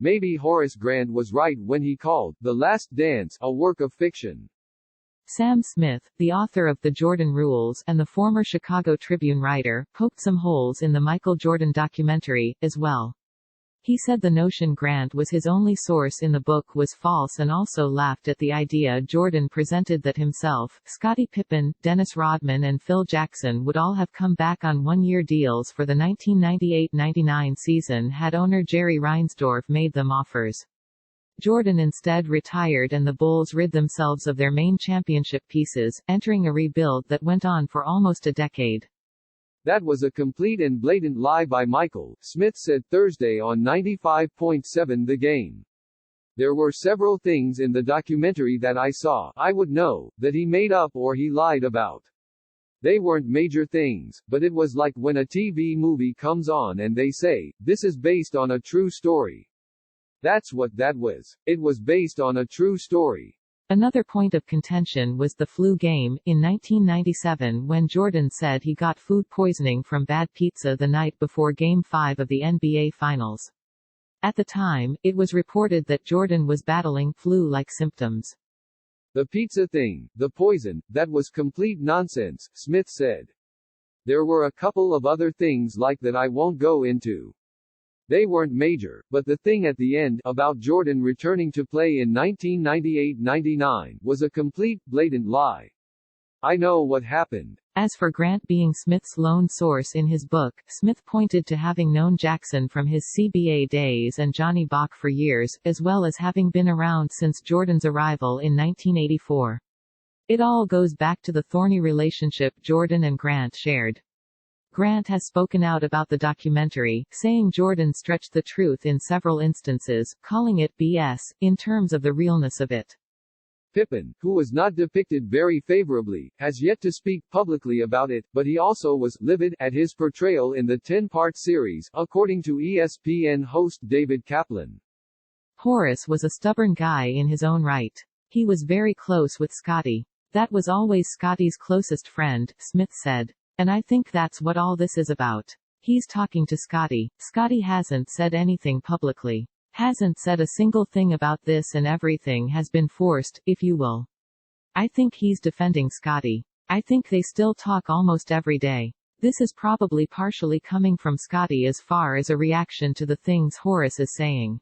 Maybe Horace Grant was right when he called The Last Dance a work of fiction. Sam Smith, the author of The Jordan Rules and the former Chicago Tribune writer, poked some holes in the Michael Jordan documentary, as well. He said the notion Grant was his only source in the book was false and also laughed at the idea Jordan presented that himself, Scottie Pippen, Dennis Rodman and Phil Jackson would all have come back on one-year deals for the 1998-99 season had owner Jerry Reinsdorf made them offers. Jordan instead retired and the Bulls rid themselves of their main championship pieces, entering a rebuild that went on for almost a decade. That was a complete and blatant lie by Michael, Smith said Thursday on 95.7 The Game. There were several things in the documentary that I would know, that he made up or he lied about. They weren't major things, but it was like when a TV movie comes on and they say, this is based on a true story. That's what that was. It was based on a true story. Another point of contention was the flu game, in 1997 when Jordan said he got food poisoning from bad pizza the night before Game 5 of the NBA Finals. At the time, it was reported that Jordan was battling flu-like symptoms. The pizza thing, the poison, that was complete nonsense, Smith said. There were a couple of other things like that I won't go into. They weren't major, but the thing at the end, about Jordan returning to play in 1998-99, was a complete, blatant lie. I know what happened. As for Grant being Smith's lone source in his book, Smith pointed to having known Jackson from his CBA days and Johnny Bach for years, as well as having been around since Jordan's arrival in 1984. It all goes back to the thorny relationship Jordan and Grant shared. Grant has spoken out about the documentary, saying Jordan stretched the truth in several instances, calling it BS, in terms of the realness of it. Pippen, who was not depicted very favorably, has yet to speak publicly about it, but he also was livid at his portrayal in the 10-part series, according to ESPN host David Kaplan. Horace was a stubborn guy in his own right. He was very close with Scottie. That was always Scottie's closest friend, Smith said. And I think that's what all this is about. He's talking to Scottie. Scottie hasn't said anything publicly. Hasn't said a single thing about this and everything has been forced, if you will. I think he's defending Scottie. I think they still talk almost every day. This is probably partially coming from Scottie as far as a reaction to the things Horace is saying.